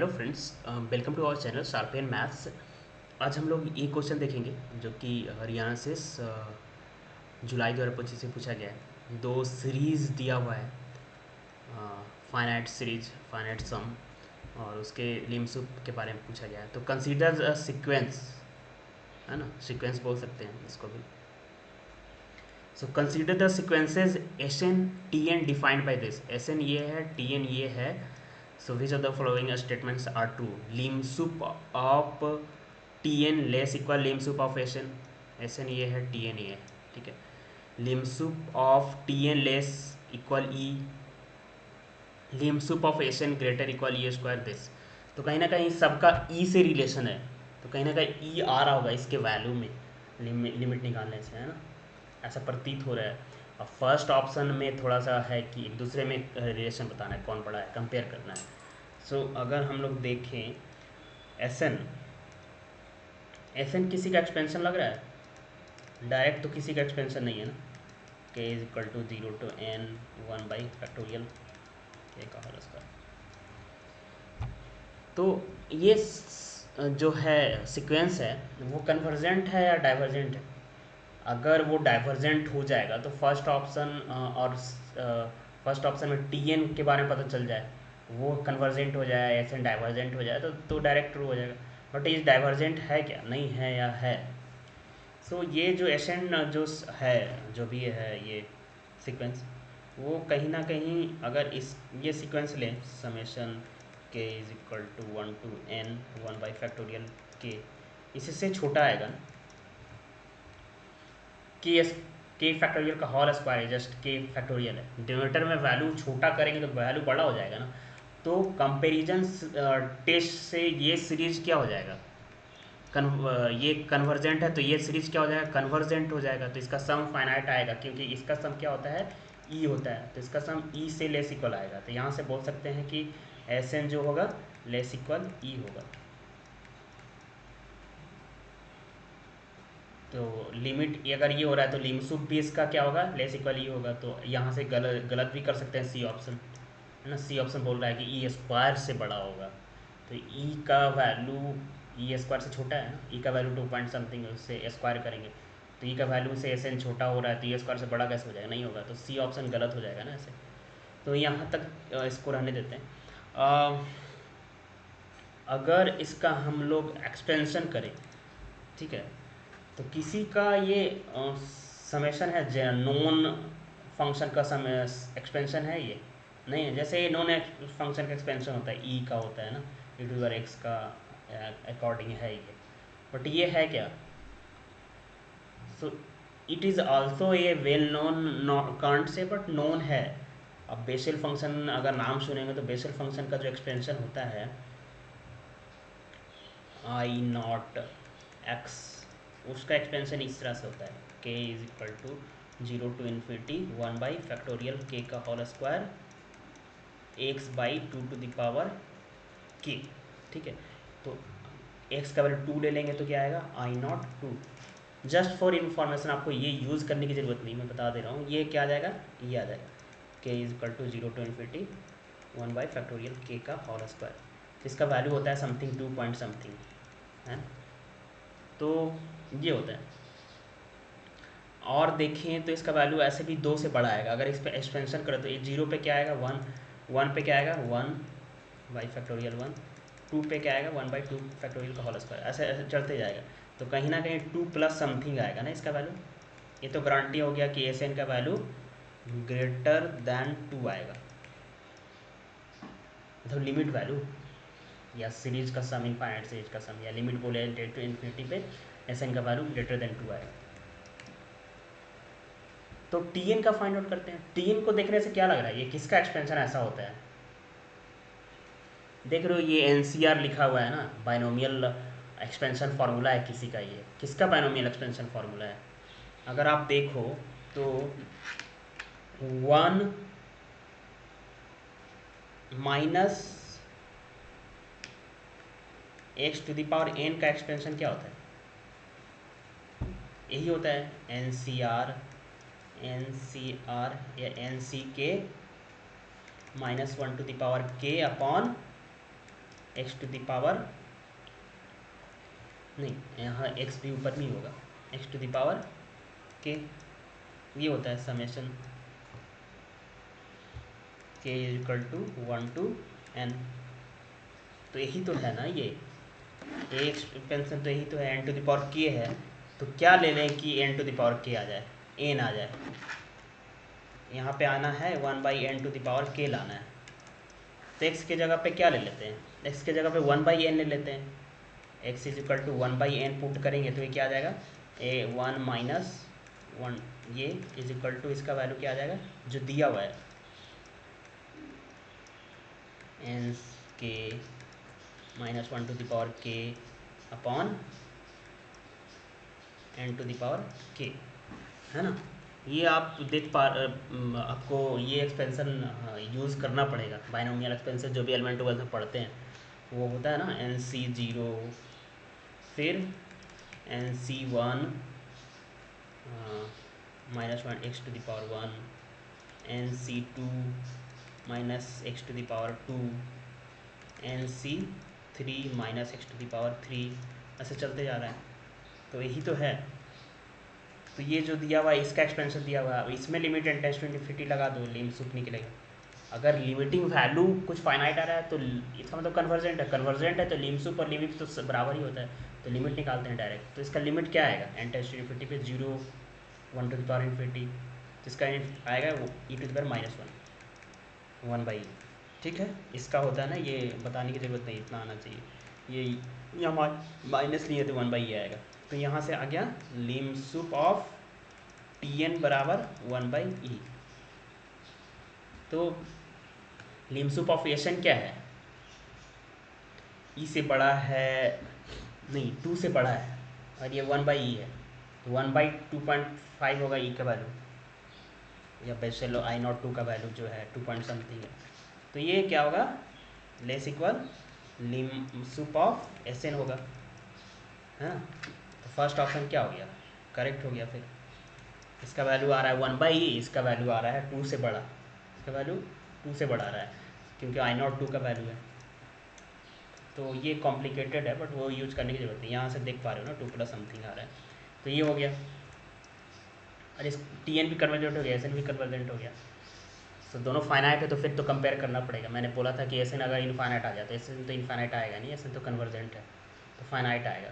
Hello friends, welcome to our channel sharpen maths. आज हम लोग ये क्वेश्चन देखेंगे जो कि हरियाणा से जुलाई 2025 से पूछा गया है। दो सीरीज़ दिया हुआ है, फाइनाइट सीरीज, फाइनाइट सम, और उसके लिम्स के बारे में पूछा गया है। तो कंसीडर अ सीक्वेंस, है ना, सीक्वेंस बोल सकते हैं इसको भी। So consider the sequences s n t n defined by this. S n ये है, टी एन ये है। So which of the following statements are true? Lim sup of Tn less equal lim sup of Sn. Sn ये है, Tn ये है, ठीक है। Lim sup of Tn less equal E. Lim sup of Sn greater equal E square this. तो कहीं ना कहीं सबका E से रिलेशन है, तो कहीं ना कहीं E आ रहा होगा इसके वैल्यू में, लिमिट निकालने से, है ना, ऐसा प्रतीत हो रहा है। और फर्स्ट ऑप्शन में थोड़ा सा है कि एक दूसरे में रिलेशन बताना है, कौन बड़ा है, कंपेयर करना है। सो अगर हम लोग देखें एस एन किसी का एक्सपेंशन लग रहा है, डायरेक्ट तो किसी का एक्सपेंशन नहीं है ना। K is equal to 0 to n 1 by factorial k का होल स्क्वायर। तो ये जो है सीक्वेंस है, वो कन्वर्जेंट है या डाइवर्जेंट है। अगर वो डाइवर्जेंट हो जाएगा तो फर्स्ट ऑप्शन और फर्स्ट ऑप्शन में टी एन के बारे में पता चल जाए, वो कन्वर्जेंट हो जाए, ऐसे डाइवर्जेंट हो जाए तो डायरेक्ट ट्रू हो जाएगा। बट ये डाइवर्जेंट है क्या, नहीं है या है। सो ये जो एशन जो है, जो भी है ये सीक्वेंस, वो कहीं ना कहीं अगर इस ये सीक्वेंस लें, summation k is equal to 1 to n 1 by factorial k, इससे छोटा आएगा ना। के फैक्टोरियल का होल स्क्वायर है, जस्ट के फैक्टोरियल है। डिनोमिनेटर में वैल्यू छोटा करेंगे तो वैल्यू बड़ा हो जाएगा ना। तो कंपेरिजन टेस्ट से ये सीरीज क्या हो जाएगा, ये कन्वर्जेंट है तो ये सीरीज क्या हो जाएगा, कन्वर्जेंट हो जाएगा। तो इसका सम फाइनाइट आएगा, क्योंकि इसका सम क्या होता है, ई होता है। तो इसका सम ई से लेस इक्वल आएगा। तो यहाँ से बोल सकते हैं कि एस एन जो होगा लेस इक्वल ई होगा। तो लिमिट अगर ये हो रहा है तो लिम सुप भी इसका क्या होगा, लेस इक्वल ई होगा। तो यहाँ से गलत भी कर सकते हैं, सी ऑप्शन, है ना। सी ऑप्शन बोल रहा है कि ई स्क्वायर से बड़ा होगा। तो ई का वैल्यू ई स्क्वायर से छोटा है ना। ई का वैल्यू 2 पॉइंट समथिंग है, उससे स्क्वायर करेंगे तो ई का वैल्यू से एस एन छोटा हो रहा है, तो ई स्क्वायर से बड़ा कैसे हो जाएगा, नहीं होगा। तो सी ऑप्शन गलत हो जाएगा ना ऐसे। तो यहाँ तक इसको रहने देते हैं। अगर इसका हम लोग एक्सपेंशन करें, ठीक है, तो किसी का ये समेशन है, नॉन फंक्शन का समय एक्सपेंशन है ये नहीं है। जैसे नॉन फंक्शन का एक्सपेंशन होता है, ई का होता है ना, ई टू पावर एक्स का अकॉर्डिंग है ये। बट ये है क्या, so it is also a well known, can't say but known है। अब बेसिल फंक्शन अगर नाम सुनेंगे तो बेसिल फंक्शन का जो एक्सपेंशन होता है आई नॉट एक्स, उसका एक्सपेंशन इस तरह से होता है, k is equal to 0 to infinity 1 by factorial k का whole square x by 2 to the power k, ठीक है। तो एक्स का वैल्यू 2 ले लेंगे तो क्या आएगा, आई नॉट 2। जस्ट फॉर इन्फॉर्मेशन, आपको ये यूज़ करने की ज़रूरत नहीं, मैं बता दे रहा हूँ। ये क्या आ जाएगा, ये आ जाएगा k is equal to 0 to infinity 1 by factorial k का होल स्क्वायर। इसका वैल्यू होता है समथिंग 2 पॉइंट समथिंग, है। तो ये होता है। और देखें तो इसका वैल्यू ऐसे भी 2 से बड़ा आएगा। अगर इस पर एक्सपेंशन करें तो ये 0 पे क्या आएगा, 1, 1 पे क्या आएगा, 1 बाई फैक्टोरियल 1, 2 पे क्या आएगा, 1 बाई 2 फैक्टोरियल का होल स्क्वायर, ऐसे ऐसे चढ़ते जाएगा। तो कहीं ना कहीं 2 प्लस समथिंग आएगा ना इसका वैल्यू। ये तो गारंटी हो गया कि एस एन का वैल्यू ग्रेटर दैन 2 आएगा, मतलब लिमिट वैल्यू या सीरीज का सम, इनफाइनाइट सीरीज का सम, या लिमिट बोले टू इन्फिनिटी पे एस एन का वैल्यू ग्रेटर दैन 2 आएगा। तो टी एन का फाइंड आउट करते हैं। टी एन को देखने से क्या लग रहा है, ये किसका एक्सपेंशन ऐसा होता है, देख रहे हो ये एन सी आर लिखा हुआ है ना, बाइनोमियल एक्सपेंशन फार्मूला है किसी का। ये किसका बाइनोमियल एक्सपेंशन फार्मूला है, अगर आप देखो तो 1 minus x to the power n का एक्सपेंशन क्या होता है, यही होता है एन सी आर या n C k -1 to the power k upon x to the power, नहीं यहाँ एक्स भी ऊपर नहीं होगा, एक्स टू द पावर के, ये होता है summation k is equal to 1 to n। तो यही तो है ना, ये एक्सपेंशन तो यही तो है, N to the power k है, तो क्या ले लें कि एन टू द पावर के आ जाए, एन आ जाए, यहाँ पे आना है 1/n टू द पावर के लाना है। तो x के जगह पे क्या ले लेते हैं, x के जगह पे 1/n ले लेते हैं, x is equal to 1/n put करेंगे तो ये क्या आ जाएगा, ए 1 माइनस 1, ये इज इक्वल टू इसका वैल्यू क्या आ जाएगा जो दिया हुआ है, एन के minus 1 to the power k upon n to the power k, है ना। ये आप देख पा आपको ये एक्सपेंशन यूज़ करना पड़ेगा, बाइनोमियल एक्सपेंशन जो भी एलिमेंट ट्वेल्थ में पढ़ते हैं वो होता है ना, एन सी 0 फिर n C 1 minus 1 x to the power 1, n C 2 minus x to the power 2, n C 3 minus x to the power 3, ऐसे चलते जा रहा है। तो यही तो है। तो ये जो दिया हुआ है इसका एक्सपेंशन दिया हुआ है, इसमें limit n tends to infinity लगा दो, लिमिट सूप निकलेगा। अगर लिमिटिंग वैल्यू कुछ फाइनाइट आ रहा है तो इसका मतलब कन्वर्जेंट है, कन्वर्जेंट है तो लिमिट सूप और लिमिट तो बराबर ही होता है, तो लिमिट निकालते हैं डायरेक्ट। तो इसका लिमिट क्या आएगा, एन टेंड्स टू इन्फिनिटी पे 0 1 टू द पावर इन्फिनिटी, तो इसका आएगा वो ई टू द पावर -1 1/e। ठीक है, इसका होता है ना, ये बताने की ज़रूरत नहीं, इतना आना चाहिए। ये यहाँ माइनस लिए तो 1/e आएगा। तो यहाँ से आ गया लिम सूप ऑफ Tn बराबर 1/e। तो लिम सूप ऑफ Sn क्या है, e से बड़ा है, नहीं 2 से बड़ा है, और ये 1/e है, तो 1/2.5 होगा e का वैल्यू, या वैसे लो I02 का वैल्यू जो है 2 पॉइंट समथिंग है। तो ये क्या होगा, less equal lim sup of Sn होगा, है ना। तो फर्स्ट ऑप्शन क्या हो गया, करेक्ट हो गया। फिर इसका वैल्यू आ रहा है 1/e, इसका वैल्यू आ रहा है 2 से बड़ा, इसका वैल्यू 2 से बड़ा आ रहा है क्योंकि I02 का वैल्यू है। तो ये कॉम्प्लिकेटेड है बट वो यूज करने की जरूरत नहीं, यहाँ से देख पा रहे हो ना 2 प्लस समथिंग आ रहा है। तो ये हो गया, और इस Tn भी कन्वर्जेंट हो गया, Sn भी कन्वर्जेंट हो गया। तो दोनों फाइनाइट है तो फिर तो कंपेयर करना पड़ेगा। मैंने बोला था कि Sn अगर इनफाइनाइट आ जाता है, Sn तो इनफाइनाइट आएगा नहीं, Sn तो कन्वर्जेंट है, तो फाइनाइट आएगा।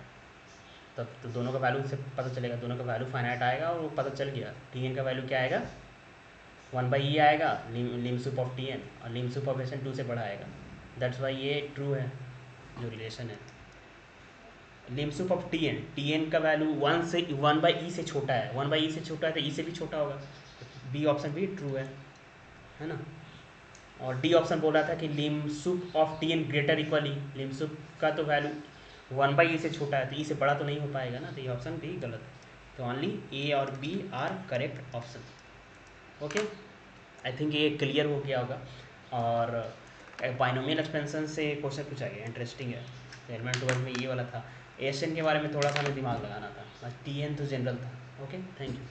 तब तो दोनों का वैल्यू से पता चलेगा, दोनों का वैल्यू फाइनाइट आएगा, और वो पता चल गया Tn का वैल्यू क्या आएगा, 1/e आएगा, लिम सूप ऑफ Tn, और लिम सूप ऑफ Sn 2 से बड़ा आएगा। दैट्स वाई ये ट्रू है जो रिलेशन है। लिम सूप ऑफ Tn का वैल्यू 1/e से छोटा है, 1/e से छोटा है तो e से भी छोटा होगा, बी ऑप्शन भी ट्रू है ना। और डी ऑप्शन बोल रहा था कि lim sup of Tn greater equally, lim sup का तो वैल्यू 1/e से छोटा है तो e से बड़ा तो नहीं हो पाएगा ना, तो ये ऑप्शन भी गलत है। तो ओनली ए और B are correct option. Okay, I think ये क्लियर हो गया होगा। और बाइनोमियल एक्सपेंशन से क्वेश्चन पूछा गया, इंटरेस्टिंग है। एलिमेंट 12 में ये वाला था, Sn के बारे में थोड़ा सा हमें दिमाग लगाना था, बस Tn तो जनरल था। Okay, thank you.